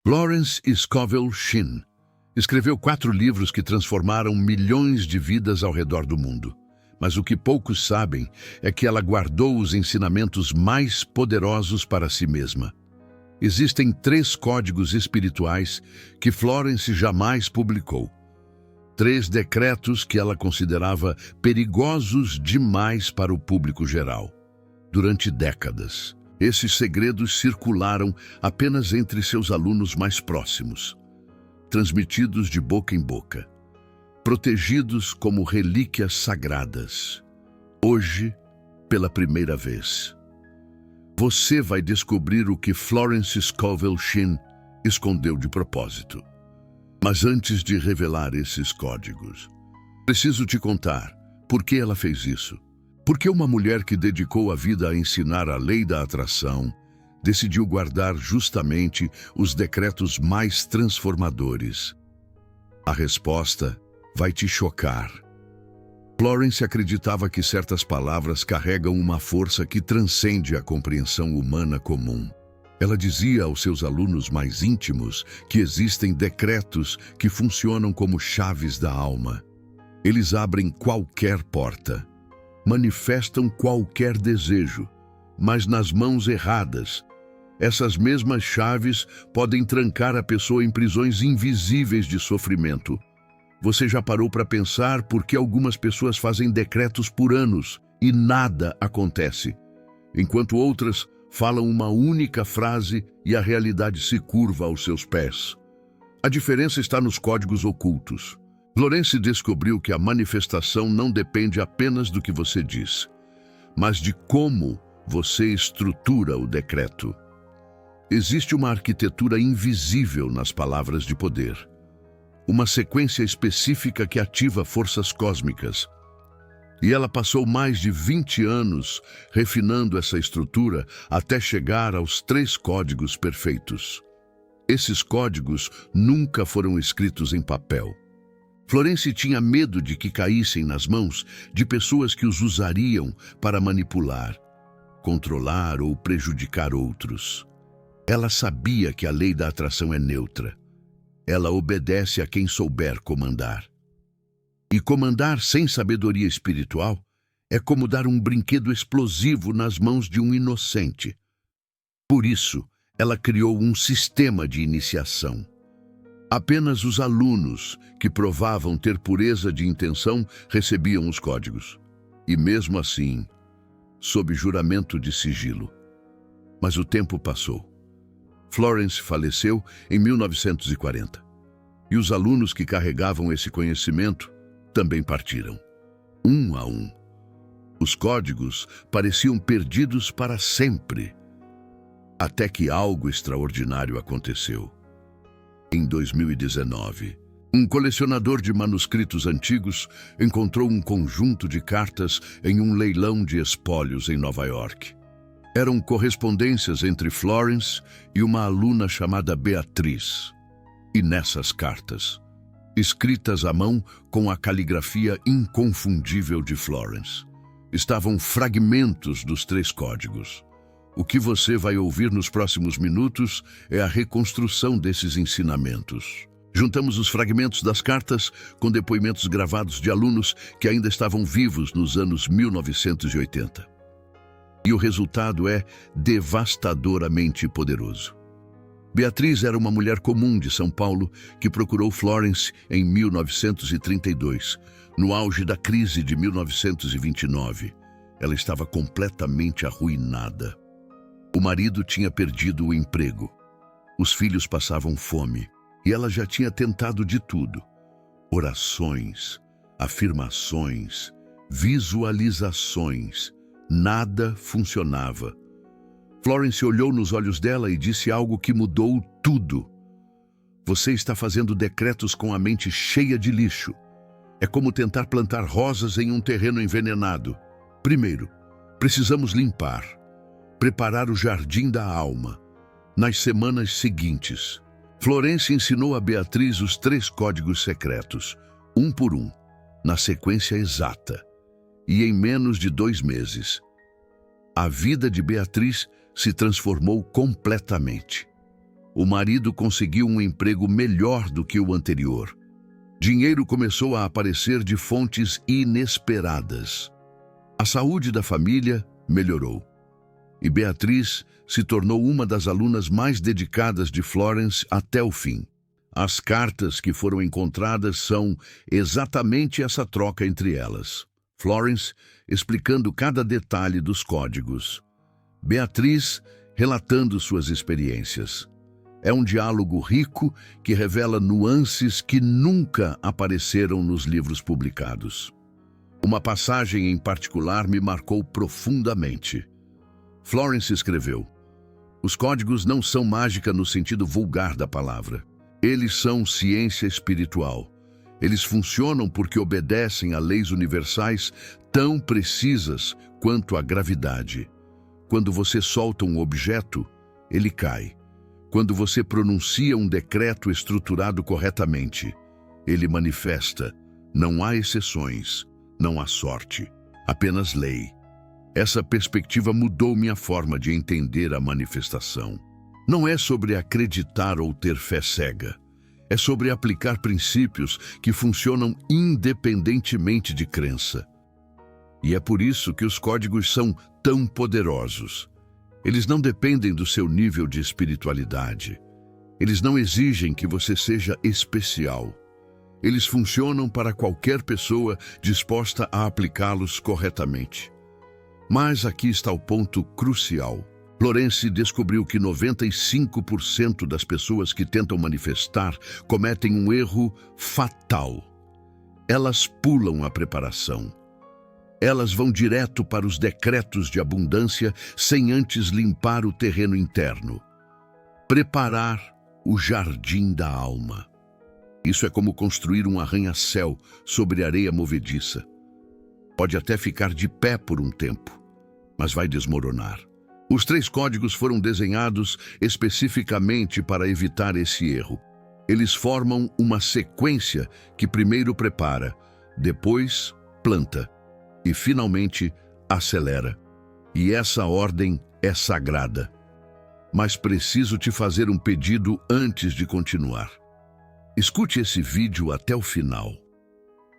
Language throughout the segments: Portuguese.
Florence Scovel Shinn escreveu 4 livros que transformaram milhões de vidas ao redor do mundo. Mas o que poucos sabem é que ela guardou os ensinamentos mais poderosos para si mesma. Existem 3 códigos espirituais que Florence jamais publicou. 3 decretos que ela considerava perigosos demais para o público geral. Durante décadas, esses segredos circularam apenas entre seus alunos mais próximos, transmitidos de boca em boca, protegidos como relíquias sagradas. Hoje, pela primeira vez, você vai descobrir o que Florence Scovel Shinn escondeu de propósito. Mas antes de revelar esses códigos, preciso te contar por que ela fez isso. Porque uma mulher que dedicou a vida a ensinar a lei da atração decidiu guardar justamente os decretos mais transformadores. A resposta vai te chocar. Florence acreditava que certas palavras carregam uma força que transcende a compreensão humana comum. Ela dizia aos seus alunos mais íntimos que existem decretos que funcionam como chaves da alma. Eles abrem qualquer porta, manifestam qualquer desejo, mas nas mãos erradas. Essas mesmas chaves podem trancar a pessoa em prisões invisíveis de sofrimento. Você já parou para pensar por que algumas pessoas fazem decretos por anos e nada acontece, enquanto outras falam uma única frase e a realidade se curva aos seus pés? A diferença está nos códigos ocultos. Florence descobriu que a manifestação não depende apenas do que você diz, mas de como você estrutura o decreto. Existe uma arquitetura invisível nas palavras de poder, uma sequência específica que ativa forças cósmicas. E ela passou mais de 20 anos refinando essa estrutura até chegar aos 3 códigos perfeitos. Esses códigos nunca foram escritos em papel. Florence tinha medo de que caíssem nas mãos de pessoas que os usariam para manipular, controlar ou prejudicar outros. Ela sabia que a lei da atração é neutra. Ela obedece a quem souber comandar. E comandar sem sabedoria espiritual é como dar um brinquedo explosivo nas mãos de um inocente. Por isso, ela criou um sistema de iniciação. Apenas os alunos que provavam ter pureza de intenção recebiam os códigos. E mesmo assim, sob juramento de sigilo. Mas o tempo passou. Florence faleceu em 1940. E os alunos que carregavam esse conhecimento também partiram, um a um. Os códigos pareciam perdidos para sempre. Até que algo extraordinário aconteceu. Em 2019, um colecionador de manuscritos antigos encontrou um conjunto de cartas em um leilão de espólios em Nova York. Eram correspondências entre Florence e uma aluna chamada Beatriz. E nessas cartas, escritas à mão com a caligrafia inconfundível de Florence, estavam fragmentos dos 3 códigos. O que você vai ouvir nos próximos minutos é a reconstrução desses ensinamentos. Juntamos os fragmentos das cartas com depoimentos gravados de alunos que ainda estavam vivos nos anos 1980. E o resultado é devastadoramente poderoso. Beatriz era uma mulher comum de São Paulo que procurou Florence em 1932, no auge da crise de 1929. Ela estava completamente arruinada. O marido tinha perdido o emprego. Os filhos passavam fome e ela já tinha tentado de tudo. Orações, afirmações, visualizações. Nada funcionava. Florence olhou nos olhos dela e disse algo que mudou tudo. Você está fazendo decretos com a mente cheia de lixo. É como tentar plantar rosas em um terreno envenenado. Primeiro, precisamos limpar, preparar o jardim da alma. Nas semanas seguintes, Florence ensinou a Beatriz os 3 códigos secretos, um por um, na sequência exata. E em menos de 2 meses, a vida de Beatriz se transformou completamente. o marido conseguiu um emprego melhor do que o anterior. Dinheiro começou a aparecer de fontes inesperadas. A saúde da família melhorou. E Beatriz se tornou uma das alunas mais dedicadas de Florence até o fim. As cartas que foram encontradas são exatamente essa troca entre elas. Florence explicando cada detalhe dos códigos. Beatriz relatando suas experiências. É um diálogo rico que revela nuances que nunca apareceram nos livros publicados. Uma passagem em particular me marcou profundamente. Florence escreveu: "Os códigos não são mágica no sentido vulgar da palavra. Eles são ciência espiritual. Eles funcionam porque obedecem a leis universais tão precisas quanto a gravidade. Quando você solta um objeto, ele cai. Quando você pronuncia um decreto estruturado corretamente, ele manifesta. Não há exceções, não há sorte, apenas lei." Essa perspectiva mudou minha forma de entender a manifestação. Não é sobre acreditar ou ter fé cega. É sobre aplicar princípios que funcionam independentemente de crença. E é por isso que os códigos são tão poderosos. Eles não dependem do seu nível de espiritualidade. Eles não exigem que você seja especial. Eles funcionam para qualquer pessoa disposta a aplicá-los corretamente. Mas aqui está o ponto crucial. Florence descobriu que 95% das pessoas que tentam manifestar cometem um erro fatal. Elas pulam a preparação. Elas vão direto para os decretos de abundância sem antes limpar o terreno interno. Preparar o jardim da alma. Isso é como construir um arranha-céu sobre areia movediça. Pode até ficar de pé por um tempo, mas vai desmoronar. Os 3 códigos foram desenhados especificamente para evitar esse erro. Eles formam uma sequência que primeiro prepara, depois planta e, finalmente, acelera. E essa ordem é sagrada. Mas preciso te fazer um pedido antes de continuar. Escute esse vídeo até o final.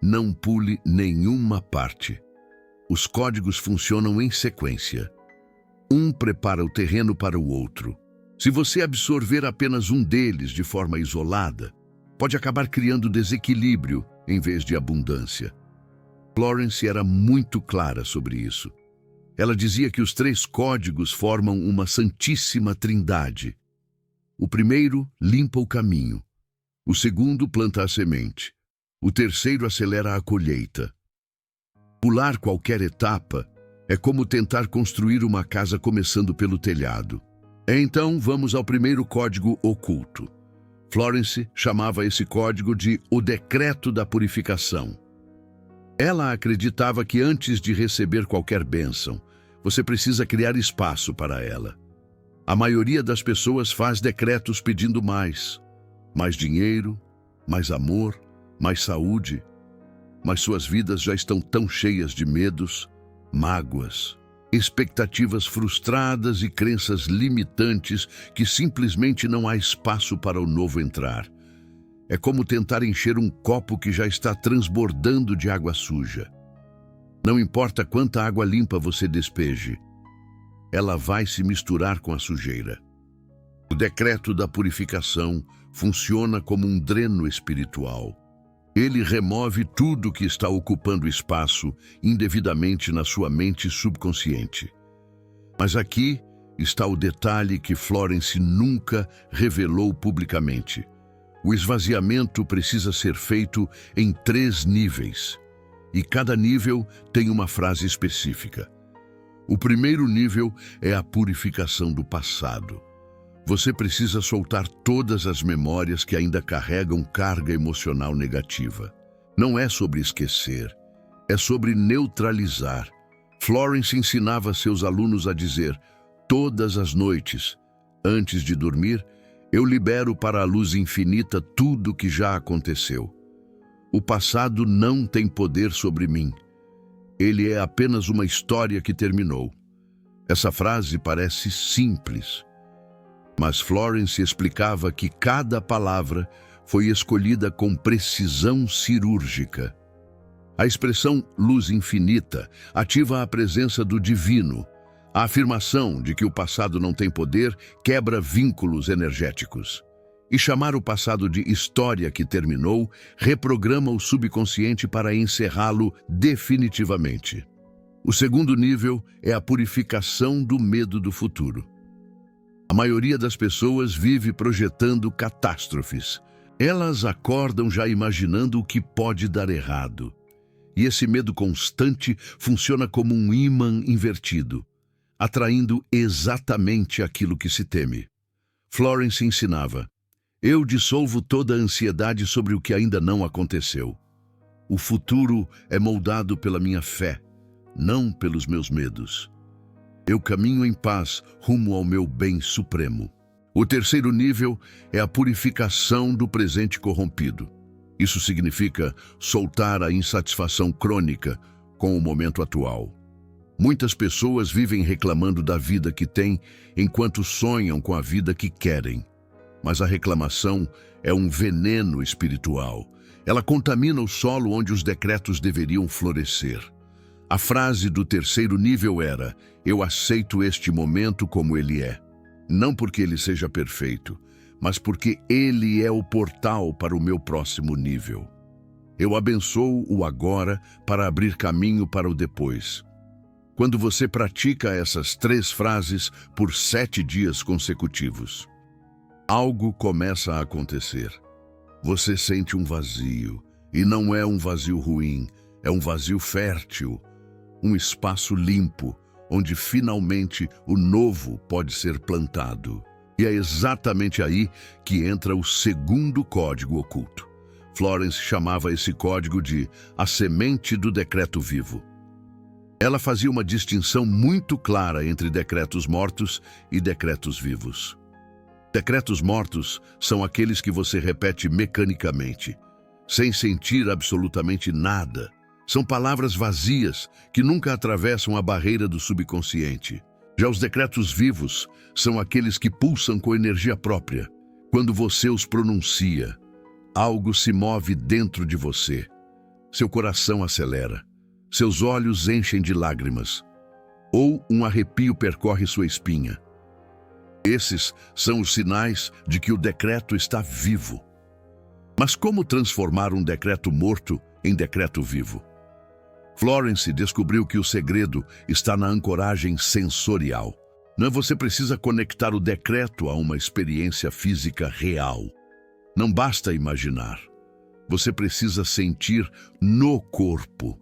Não pule nenhuma parte. Os códigos funcionam em sequência. Um prepara o terreno para o outro. Se você absorver apenas um deles de forma isolada, pode acabar criando desequilíbrio em vez de abundância. Florence era muito clara sobre isso. Ela dizia que os 3 códigos formam uma santíssima trindade. O primeiro limpa o caminho. O segundo planta a semente. O terceiro acelera a colheita. Pular qualquer etapa é como tentar construir uma casa começando pelo telhado. Então, vamos ao primeiro código oculto. Florence chamava esse código de o decreto da purificação. Ela acreditava que antes de receber qualquer bênção, você precisa criar espaço para ela. A maioria das pessoas faz decretos pedindo mais dinheiro, mais amor, mais saúde, mas suas vidas já estão tão cheias de medos, mágoas, expectativas frustradas e crenças limitantes que simplesmente não há espaço para o novo entrar. É como tentar encher um copo que já está transbordando de água suja. Não importa quanta água limpa você despeje, ela vai se misturar com a sujeira. O decreto da purificação funciona como um dreno espiritual. Ele remove tudo que está ocupando espaço indevidamente na sua mente subconsciente. Mas aqui está o detalhe que Florence nunca revelou publicamente. O esvaziamento precisa ser feito em 3 níveis, e cada nível tem uma frase específica. O primeiro nível é a purificação do passado. Você precisa soltar todas as memórias que ainda carregam carga emocional negativa. Não é sobre esquecer, é sobre neutralizar. Florence ensinava seus alunos a dizer: todas as noites, antes de dormir, eu libero para a luz infinita tudo que já aconteceu. O passado não tem poder sobre mim. Ele é apenas uma história que terminou. Essa frase parece simples, Mas Florence explicava que cada palavra foi escolhida com precisão cirúrgica. A expressão luz infinita ativa a presença do divino. A afirmação de que o passado não tem poder quebra vínculos energéticos. E chamar o passado de história que terminou reprograma o subconsciente para encerrá-lo definitivamente. O segundo nível é a purificação do medo do futuro. A maioria das pessoas vive projetando catástrofes. Elas acordam já imaginando o que pode dar errado. E esse medo constante funciona como um ímã invertido, atraindo exatamente aquilo que se teme. Florence ensinava: eu dissolvo toda a ansiedade sobre o que ainda não aconteceu. O futuro é moldado pela minha fé, não pelos meus medos. Eu caminho em paz rumo ao meu bem supremo. O terceiro nível é a purificação do presente corrompido. Isso significa soltar a insatisfação crônica com o momento atual. Muitas pessoas vivem reclamando da vida que têm enquanto sonham com a vida que querem. Mas a reclamação é um veneno espiritual. Ela contamina o solo onde os decretos deveriam florescer. A frase do terceiro nível era: eu aceito este momento como ele é. Não porque ele seja perfeito, mas porque ele é o portal para o meu próximo nível. Eu abençoo o agora para abrir caminho para o depois. Quando você pratica essas 3 frases por 7 dias consecutivos, algo começa a acontecer. Você sente um vazio, e não é um vazio ruim, é um vazio fértil, um espaço limpo, onde finalmente o novo pode ser plantado. E é exatamente aí que entra o segundo código oculto. Florence chamava esse código de a semente do decreto vivo. Ela fazia uma distinção muito clara entre decretos mortos e decretos vivos. Decretos mortos são aqueles que você repete mecanicamente, sem sentir absolutamente nada. São palavras vazias que nunca atravessam a barreira do subconsciente. Já os decretos vivos são aqueles que pulsam com energia própria. Quando você os pronuncia, algo se move dentro de você. Seu coração acelera, seus olhos enchem de lágrimas, ou um arrepio percorre sua espinha. Esses são os sinais de que o decreto está vivo. Mas como transformar um decreto morto em decreto vivo? Florence descobriu que o segredo está na ancoragem sensorial. Não, você precisa conectar o decreto a uma experiência física real. Não basta imaginar. Você precisa sentir no corpo.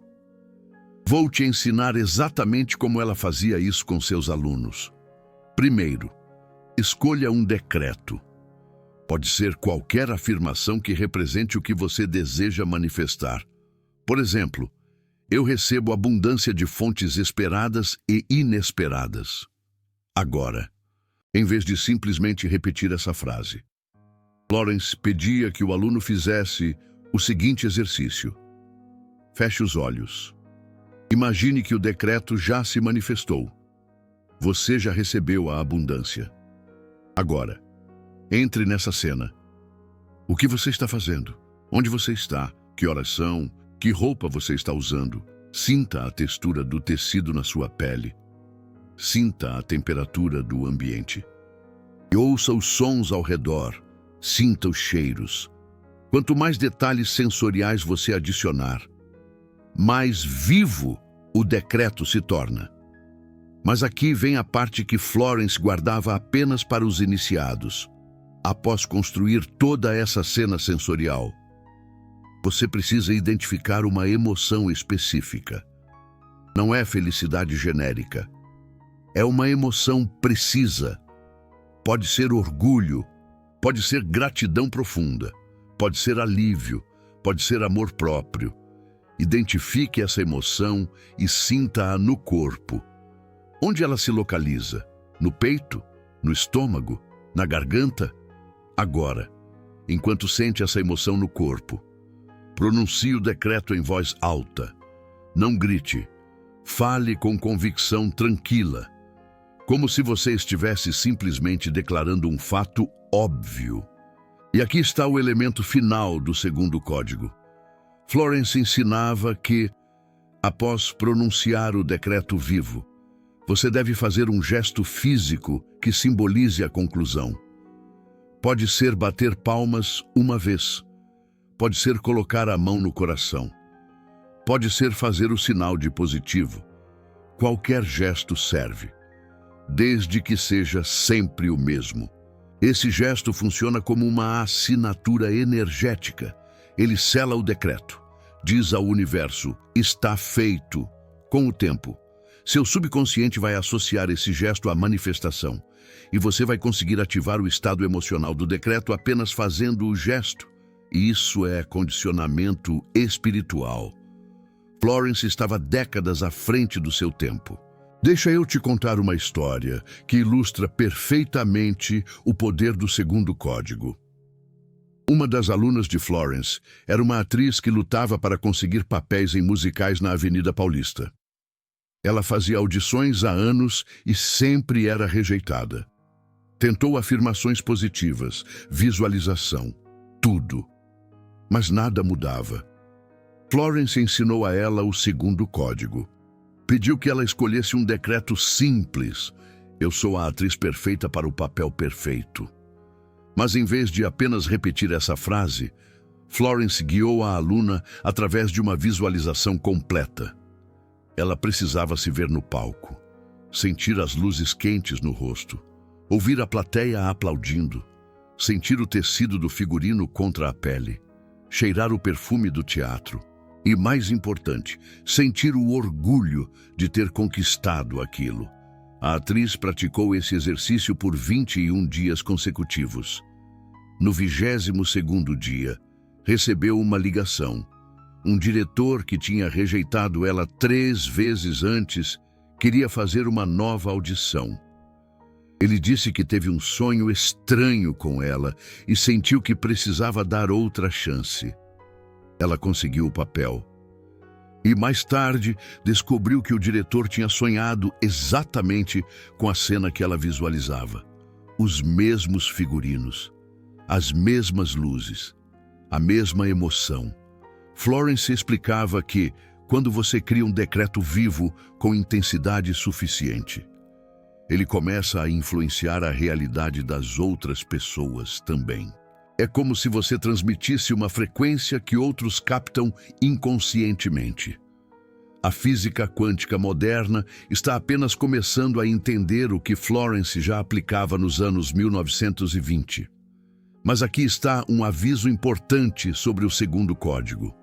Vou te ensinar exatamente como ela fazia isso com seus alunos. Primeiro, escolha um decreto. Pode ser qualquer afirmação que represente o que você deseja manifestar. Por exemplo, eu recebo abundância de fontes esperadas e inesperadas. Agora, em vez de simplesmente repetir essa frase, Florence pedia que o aluno fizesse o seguinte exercício. Feche os olhos. Imagine que o decreto já se manifestou. Você já recebeu a abundância. Agora, entre nessa cena. O que você está fazendo? Onde você está? Que horas são? Que roupa você está usando? Sinta a textura do tecido na sua pele. Sinta a temperatura do ambiente. E ouça os sons ao redor. Sinta os cheiros. Quanto mais detalhes sensoriais você adicionar, mais vivo o decreto se torna. Mas aqui vem a parte que Florence guardava apenas para os iniciados. Após construir toda essa cena sensorial, você precisa identificar uma emoção específica. Não é felicidade genérica. É uma emoção precisa. Pode ser orgulho, pode ser gratidão profunda, pode ser alívio, pode ser amor próprio. Identifique essa emoção e sinta-a no corpo. Onde ela se localiza? No peito? No estômago? Na garganta? Agora, enquanto sente essa emoção no corpo, pronuncie o decreto em voz alta. Não grite. Fale com convicção tranquila. como se você estivesse simplesmente declarando um fato óbvio. E aqui está o elemento final do segundo código. Florence ensinava que, após pronunciar o decreto vivo, você deve fazer um gesto físico que simbolize a conclusão. Pode ser bater palmas uma vez. Pode ser colocar a mão no coração. Pode ser fazer o sinal de positivo. Qualquer gesto serve, desde que seja sempre o mesmo. Esse gesto funciona como uma assinatura energética. Ele sela o decreto. Diz ao universo, está feito. Com o tempo, seu subconsciente vai associar esse gesto à manifestação. E você vai conseguir ativar o estado emocional do decreto apenas fazendo o gesto. Isso é condicionamento espiritual. Florence estava décadas à frente do seu tempo. Deixa eu te contar uma história que ilustra perfeitamente o poder do segundo código. Uma das alunas de Florence era uma atriz que lutava para conseguir papéis em musicais na Avenida Paulista. Ela fazia audições há anos e sempre era rejeitada. Tentou afirmações positivas, visualização, tudo. Mas nada mudava. Florence ensinou a ela o segundo código. Pediu que ela escolhesse um decreto simples. Eu sou a atriz perfeita para o papel perfeito. Mas em vez de apenas repetir essa frase, Florence guiou a aluna através de uma visualização completa. Ela precisava se ver no palco, sentir as luzes quentes no rosto, ouvir a plateia aplaudindo, sentir o tecido do figurino contra a pele, cheirar o perfume do teatro e, mais importante, sentir o orgulho de ter conquistado aquilo. A atriz praticou esse exercício por 21 dias consecutivos. No 22º dia, recebeu uma ligação. Um diretor que tinha rejeitado ela 3 vezes antes queria fazer uma nova audição. Ele disse que teve um sonho estranho com ela e sentiu que precisava dar outra chance. Ela conseguiu o papel. E mais tarde descobriu que o diretor tinha sonhado exatamente com a cena que ela visualizava. Os mesmos figurinos, as mesmas luzes, a mesma emoção. Florence explicava que, quando você cria um decreto vivo com intensidade suficiente, ele começa a influenciar a realidade das outras pessoas também. É como se você transmitisse uma frequência que outros captam inconscientemente. A física quântica moderna está apenas começando a entender o que Florence já aplicava nos anos 1920. Mas aqui está um aviso importante sobre o segundo código.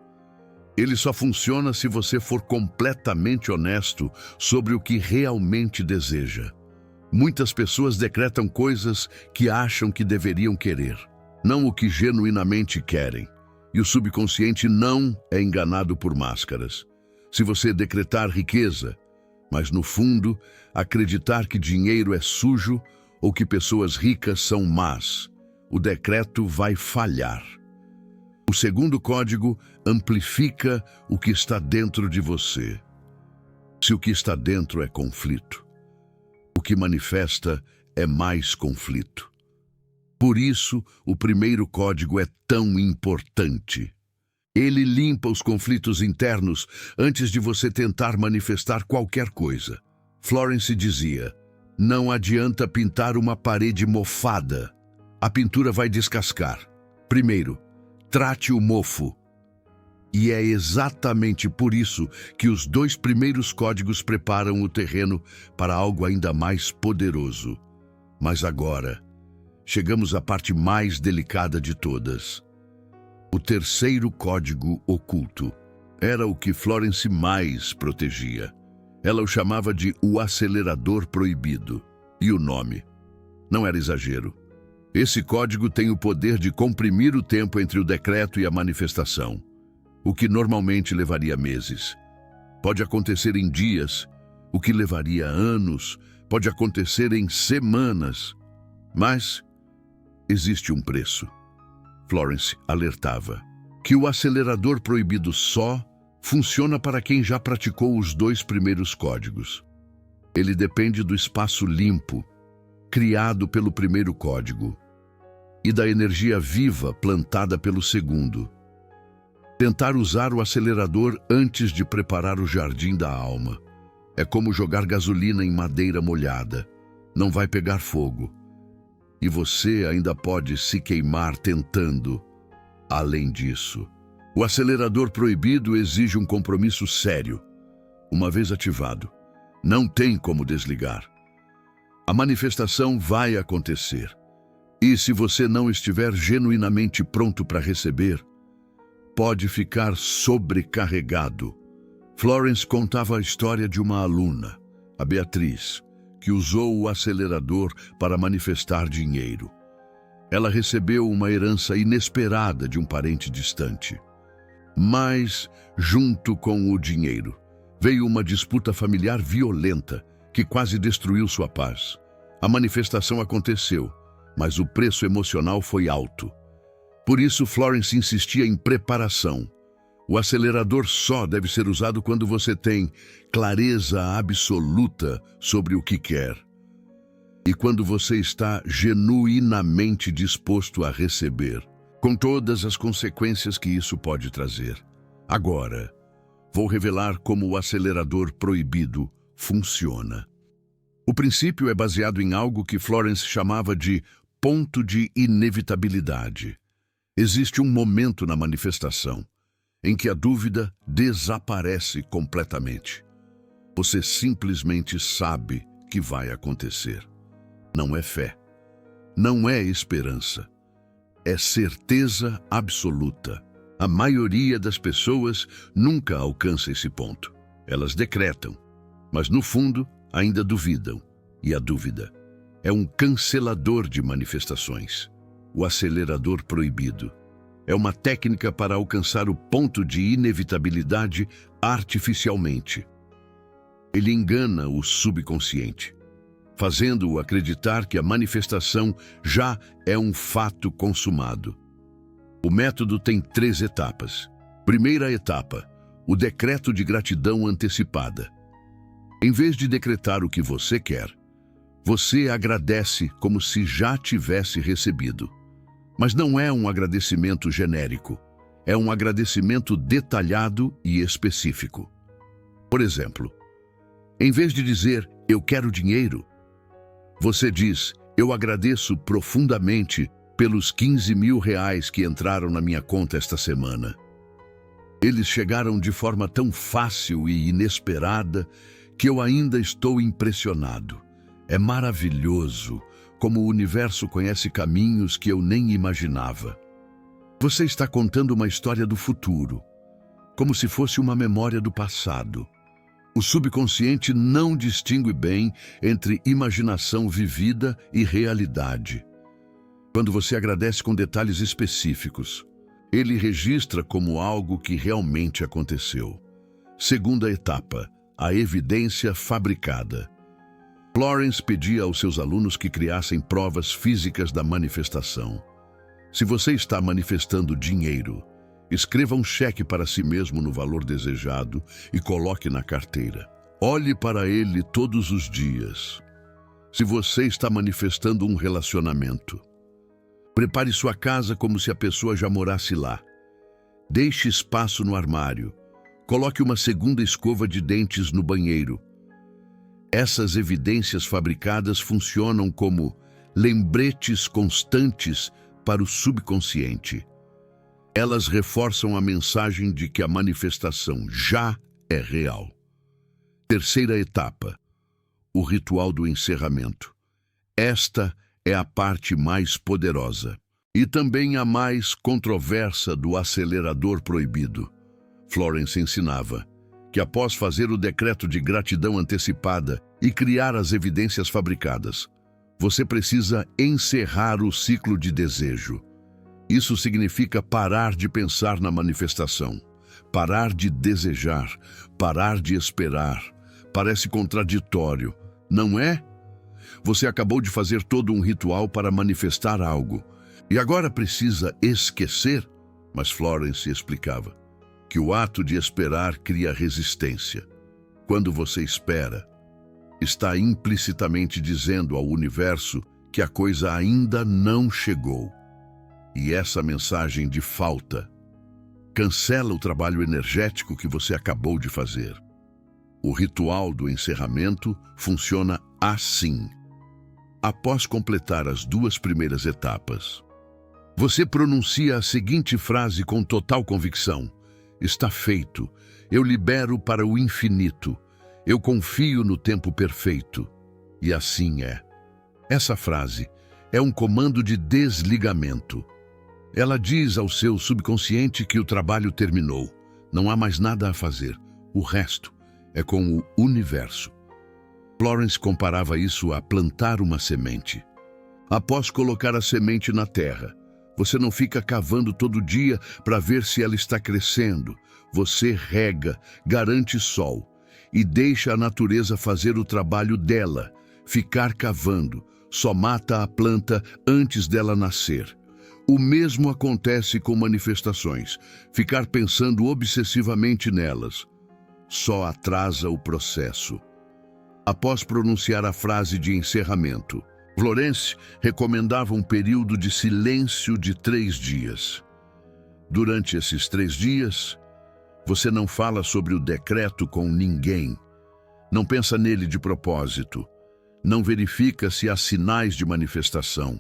Ele só funciona se você for completamente honesto sobre o que realmente deseja. Muitas pessoas decretam coisas que acham que deveriam querer, não o que genuinamente querem. E o subconsciente não é enganado por máscaras. Se você decretar riqueza, mas no fundo acreditar que dinheiro é sujo ou que pessoas ricas são más, o decreto vai falhar. O segundo código amplifica o que está dentro de você. Se o que está dentro é conflito, o que manifesta é mais conflito. Por isso, o primeiro código é tão importante. Ele limpa os conflitos internos antes de você tentar manifestar qualquer coisa. Florence dizia, não adianta pintar uma parede mofada. A pintura vai descascar. Primeiro, trate o mofo. E é exatamente por isso que os 2 primeiros códigos preparam o terreno para algo ainda mais poderoso. Mas agora, chegamos à parte mais delicada de todas. O terceiro código oculto era o que Florence mais protegia. Ela o chamava de o acelerador proibido. E o nome não era exagero. Esse código tem o poder de comprimir o tempo entre o decreto e a manifestação, o que normalmente levaria meses. Pode acontecer em dias, o que levaria anos, pode acontecer em semanas. Mas existe um preço. Florence alertava que o acelerador proibido só funciona para quem já praticou os 2 primeiros códigos. Ele depende do espaço limpo, criado pelo primeiro código, e da energia viva plantada pelo segundo. Tentar usar o acelerador antes de preparar o jardim da alma é como jogar gasolina em madeira molhada. Não vai pegar fogo. E você ainda pode se queimar tentando. Além disso, o acelerador proibido exige um compromisso sério. Uma vez ativado, não tem como desligar. A manifestação vai acontecer. E se você não estiver genuinamente pronto para receber, pode ficar sobrecarregado. Florence contava a história de uma aluna, a Beatriz, que usou o acelerador para manifestar dinheiro. Ela recebeu uma herança inesperada de um parente distante. Mas, junto com o dinheiro, veio uma disputa familiar violenta que quase destruiu sua paz. A manifestação aconteceu, mas o preço emocional foi alto. Por isso, Florence insistia em preparação. O acelerador só deve ser usado quando você tem clareza absoluta sobre o que quer. E quando você está genuinamente disposto a receber, com todas as consequências que isso pode trazer. Agora, vou revelar como o acelerador proibido funciona. O princípio é baseado em algo que Florence chamava de ponto de inevitabilidade. Existe um momento na manifestação em que a dúvida desaparece completamente. Você simplesmente sabe que vai acontecer. Não é fé, não é esperança, é certeza absoluta. A maioria das pessoas nunca alcança esse ponto. Elas decretam, mas no fundo ainda duvidam. E a dúvida é um cancelador de manifestações. O acelerador proibido é uma técnica para alcançar o ponto de inevitabilidade artificialmente. Ele engana o subconsciente, fazendo-o acreditar que a manifestação já é um fato consumado. O método tem 3 etapas. Primeira etapa, o decreto de gratidão antecipada. Em vez de decretar o que você quer, você agradece como se já tivesse recebido. Mas não é um agradecimento genérico, é um agradecimento detalhado e específico. Por exemplo, em vez de dizer, eu quero dinheiro, você diz, eu agradeço profundamente pelos R$ 15.000 que entraram na minha conta esta semana. Eles chegaram de forma tão fácil e inesperada que eu ainda estou impressionado. É maravilhoso como o universo conhece caminhos que eu nem imaginava. Você está contando uma história do futuro, como se fosse uma memória do passado. O subconsciente não distingue bem entre imaginação vivida e realidade. Quando você agradece com detalhes específicos, ele registra como algo que realmente aconteceu. Segunda etapa, a evidência fabricada. Florence pedia aos seus alunos que criassem provas físicas da manifestação. Se você está manifestando dinheiro, escreva um cheque para si mesmo no valor desejado e coloque na carteira. Olhe para ele todos os dias. Se você está manifestando um relacionamento, prepare sua casa como se a pessoa já morasse lá. Deixe espaço no armário. Coloque uma segunda escova de dentes no banheiro. Essas evidências fabricadas funcionam como lembretes constantes para o subconsciente. Elas reforçam a mensagem de que a manifestação já é real. Terceira etapa, o ritual do encerramento. Esta é a parte mais poderosa e também a mais controversa do acelerador proibido. Florence ensinava que após fazer o decreto de gratidão antecipada e criar as evidências fabricadas, você precisa encerrar o ciclo de desejo. Isso significa parar de pensar na manifestação, parar de desejar, parar de esperar. Parece contraditório, não é? Você acabou de fazer todo um ritual para manifestar algo e agora precisa esquecer? Mas Florence explicava que o ato de esperar cria resistência. Quando você espera, está implicitamente dizendo ao universo que a coisa ainda não chegou. E essa mensagem de falta cancela o trabalho energético que você acabou de fazer. O ritual do encerramento funciona assim. Após completar as 2 primeiras etapas, você pronuncia a seguinte frase com total convicção: está feito, eu libero para o infinito, eu confio no tempo perfeito. E assim é. Essa frase é um comando de desligamento. Ela diz ao seu subconsciente que o trabalho terminou, não há mais nada a fazer, o resto é com o universo. Florence comparava isso a plantar uma semente. Após colocar a semente na terra, você não fica cavando todo dia para ver se ela está crescendo. Você rega, garante sol e deixa a natureza fazer o trabalho dela. Ficar cavando só mata a planta antes dela nascer. O mesmo acontece com manifestações. Ficar pensando obsessivamente nelas só atrasa o processo. Após pronunciar a frase de encerramento, Florence recomendava um período de silêncio de 3 dias. Durante esses 3 dias, você não fala sobre o decreto com ninguém, não pensa nele de propósito, não verifica se há sinais de manifestação.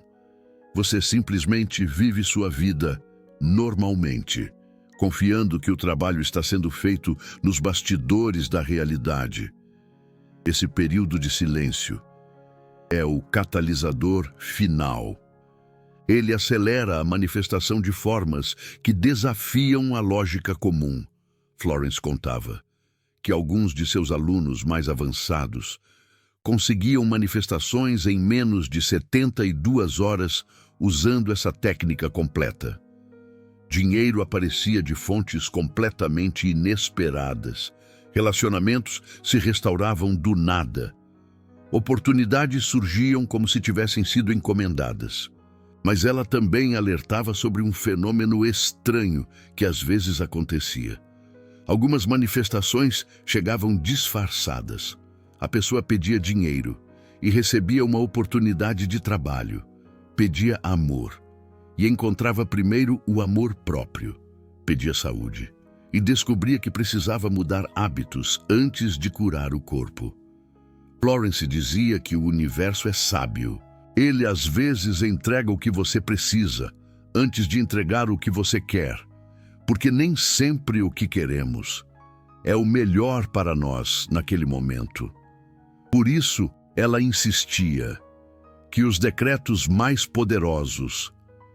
Você simplesmente vive sua vida normalmente, confiando que o trabalho está sendo feito nos bastidores da realidade. Esse período de silêncio é o catalisador final. Ele acelera a manifestação de formas que desafiam a lógica comum. Florence contava que alguns de seus alunos mais avançados conseguiam manifestações em menos de 72 horas usando essa técnica completa. Dinheiro aparecia de fontes completamente inesperadas. Relacionamentos se restauravam do nada. Oportunidades surgiam como se tivessem sido encomendadas. Mas ela também alertava sobre um fenômeno estranho que às vezes acontecia. Algumas manifestações chegavam disfarçadas. A pessoa pedia dinheiro e recebia uma oportunidade de trabalho. Pedia amor e encontrava primeiro o amor próprio. Pedia saúde e descobria que precisava mudar hábitos antes de curar o corpo. Florence dizia que o universo é sábio. Ele às vezes entrega o que você precisa antes de entregar o que você quer, porque nem sempre o que queremos é o melhor para nós naquele momento. Por isso, ela insistia que os decretos mais poderosos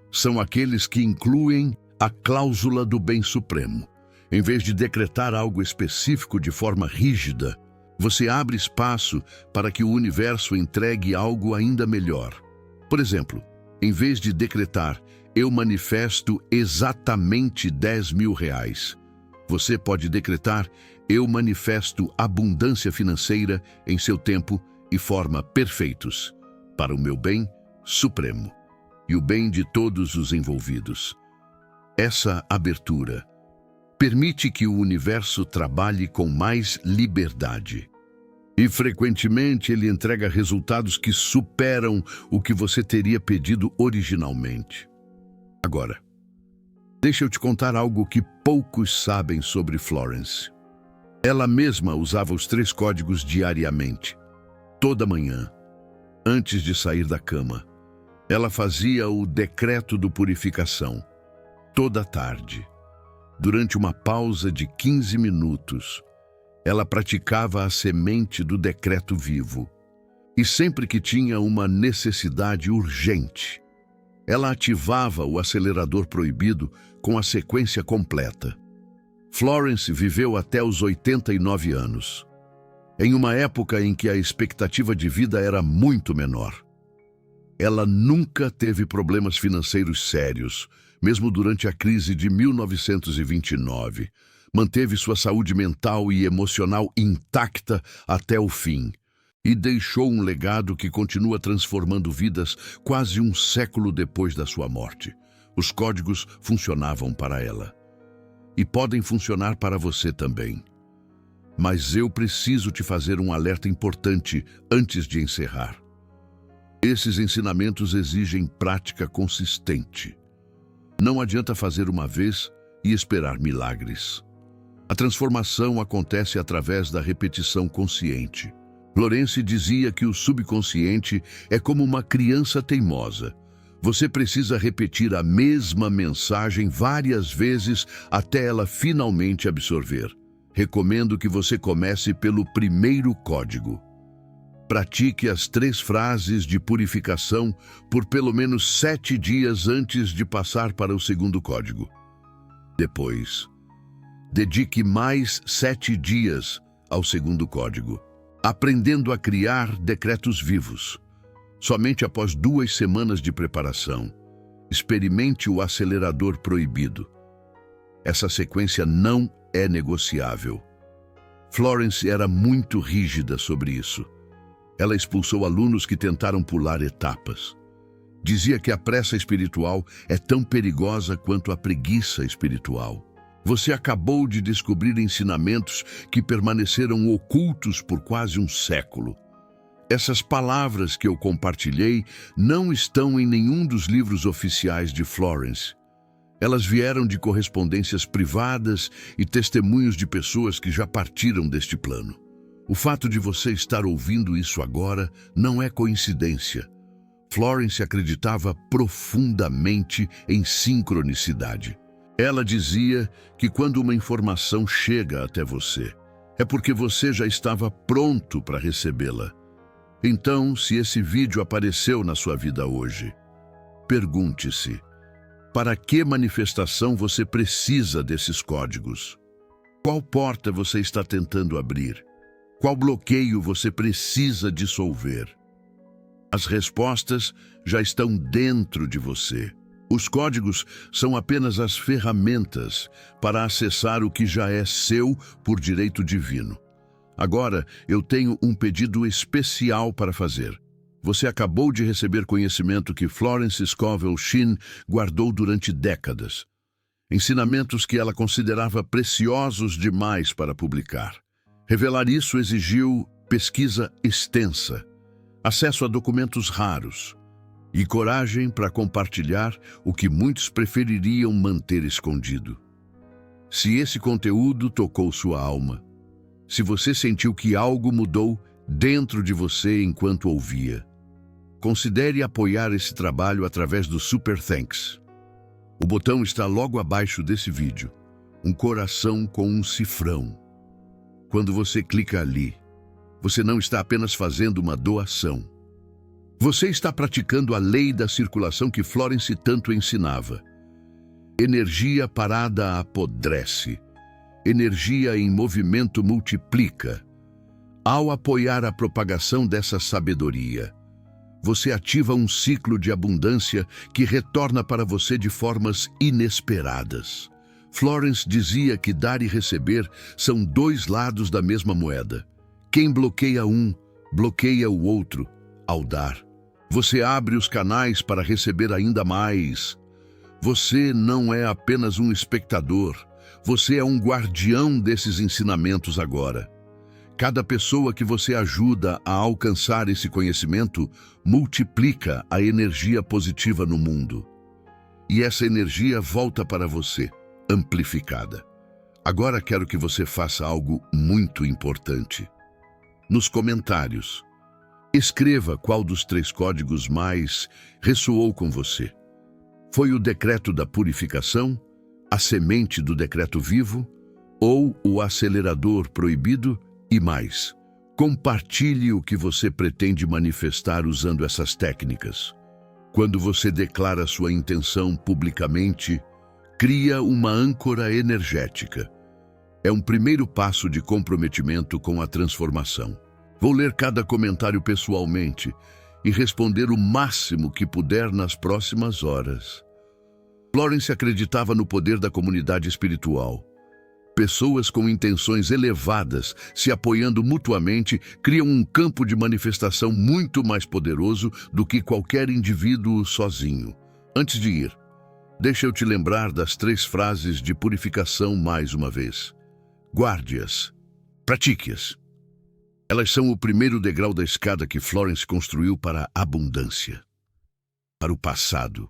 são aqueles que incluem a cláusula do bem supremo. Em vez de decretar algo específico de forma rígida, você abre espaço para que o universo entregue algo ainda melhor. Por exemplo, em vez de decretar, eu manifesto exatamente R$10.000, você pode decretar, eu manifesto abundância financeira em seu tempo e forma perfeitos, para o meu bem supremo e o bem de todos os envolvidos. Essa abertura permite que o universo trabalhe com mais liberdade. E frequentemente ele entrega resultados que superam o que você teria pedido originalmente. Agora, deixa eu te contar algo que poucos sabem sobre Florence. Ela mesma usava os 3 códigos diariamente. Toda manhã, antes de sair da cama, ela fazia o decreto do purificação. Toda tarde, durante uma pausa de 15 minutos, ela praticava a semente do decreto vivo. E sempre que tinha uma necessidade urgente, ela ativava o acelerador proibido com a sequência completa. Florence viveu até os 89 anos, em uma época em que a expectativa de vida era muito menor. Ela nunca teve problemas financeiros sérios, mesmo durante a crise de 1929. Manteve sua saúde mental e emocional intacta até o fim e deixou um legado que continua transformando vidas quase um século depois da sua morte. Os códigos funcionavam para ela e podem funcionar para você também. mas eu preciso te fazer um alerta importante antes de encerrar. Esses ensinamentos exigem prática consistente. Não adianta fazer uma vez e esperar milagres. A transformação acontece através da repetição consciente. Florence dizia que o subconsciente é como uma criança teimosa. Você precisa repetir a mesma mensagem várias vezes até ela finalmente absorver. Recomendo que você comece pelo primeiro código. Pratique as 3 frases de purificação por pelo menos 7 dias antes de passar para o segundo código. Depois, dedique mais 7 dias ao segundo código, aprendendo a criar decretos vivos. Somente após 2 semanas de preparação, experimente o acelerador proibido. Essa sequência não é negociável. Florence era muito rígida sobre isso. Ela expulsou alunos que tentaram pular etapas. Dizia que a pressa espiritual é tão perigosa quanto a preguiça espiritual. Você acabou de descobrir ensinamentos que permaneceram ocultos por quase um século. Essas palavras que eu compartilhei não estão em nenhum dos livros oficiais de Florence. Elas vieram de correspondências privadas e testemunhos de pessoas que já partiram deste plano. O fato de você estar ouvindo isso agora não é coincidência. Florence acreditava profundamente em sincronicidade. Ela dizia que quando uma informação chega até você, é porque você já estava pronto para recebê-la. Então, se esse vídeo apareceu na sua vida hoje, pergunte-se: para que manifestação você precisa desses códigos? Qual porta você está tentando abrir? Qual bloqueio você precisa dissolver? As respostas já estão dentro de você. Os códigos são apenas as ferramentas para acessar o que já é seu por direito divino. Agora, eu tenho um pedido especial para fazer. Você acabou de receber conhecimento que Florence Scovel Shinn guardou durante décadas. Ensinamentos que ela considerava preciosos demais para publicar. Revelar isso exigiu pesquisa extensa, acesso a documentos raros e coragem para compartilhar o que muitos prefeririam manter escondido. Se esse conteúdo tocou sua alma, se você sentiu que algo mudou dentro de você enquanto ouvia, considere apoiar esse trabalho através do Super Thanks. O botão está logo abaixo desse vídeo, um coração com um cifrão. Quando você clica ali, você não está apenas fazendo uma doação. Você está praticando a lei da circulação que Florence tanto ensinava. Energia parada apodrece. Energia em movimento multiplica. Ao apoiar a propagação dessa sabedoria, você ativa um ciclo de abundância que retorna para você de formas inesperadas. Florence dizia que dar e receber são 2 lados da mesma moeda. Quem bloqueia um, bloqueia o outro ao dar. Você abre os canais para receber ainda mais. Você não é apenas um espectador, você é um guardião desses ensinamentos agora. Cada pessoa que você ajuda a alcançar esse conhecimento multiplica a energia positiva no mundo. E essa energia volta para você, amplificada. Agora quero que você faça algo muito importante. Nos comentários, escreva qual dos 3 códigos mais ressoou com você. Foi o decreto da purificação, a semente do decreto vivo ou o acelerador proibido e mais. Compartilhe o que você pretende manifestar usando essas técnicas. Quando você declara sua intenção publicamente, cria uma âncora energética. É um primeiro passo de comprometimento com a transformação. Vou ler cada comentário pessoalmente e responder o máximo que puder nas próximas horas. Florence acreditava no poder da comunidade espiritual. Pessoas com intenções elevadas, se apoiando mutuamente, criam um campo de manifestação muito mais poderoso do que qualquer indivíduo sozinho. Antes de ir, deixa eu te lembrar das 3 frases de purificação mais uma vez. Guarde-as. Pratique-as. Elas são o primeiro degrau da escada que Florence construiu para a abundância. Para o passado,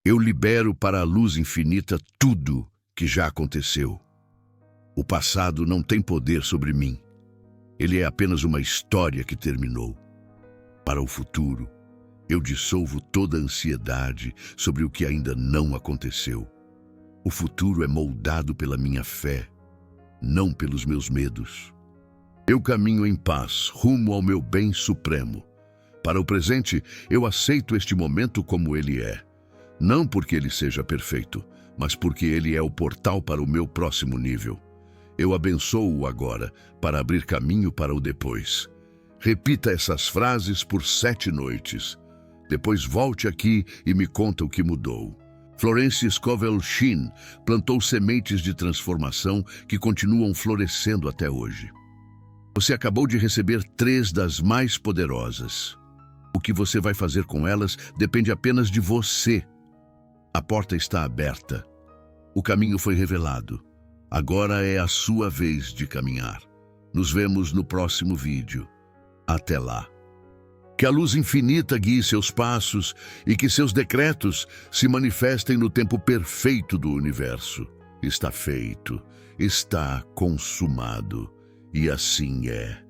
eu libero para a luz infinita tudo que já aconteceu. O passado não tem poder sobre mim. Ele é apenas uma história que terminou. Para o futuro, eu dissolvo toda a ansiedade sobre o que ainda não aconteceu. O futuro é moldado pela minha fé, não pelos meus medos. Eu caminho em paz, rumo ao meu bem supremo. Para o presente, eu aceito este momento como ele é. Não porque ele seja perfeito, mas porque ele é o portal para o meu próximo nível. Eu abençoo-o agora para abrir caminho para o depois. Repita essas frases por 7 noites. Depois volte aqui e me conta o que mudou. Florence Scovel Shinn plantou sementes de transformação que continuam florescendo até hoje. Você acabou de receber 3 das mais poderosas. O que você vai fazer com elas depende apenas de você. A porta está aberta. O caminho foi revelado. Agora é a sua vez de caminhar. Nos vemos no próximo vídeo. Até lá. Que a luz infinita guie seus passos e que seus decretos se manifestem no tempo perfeito do universo. Está feito, está consumado, e assim é.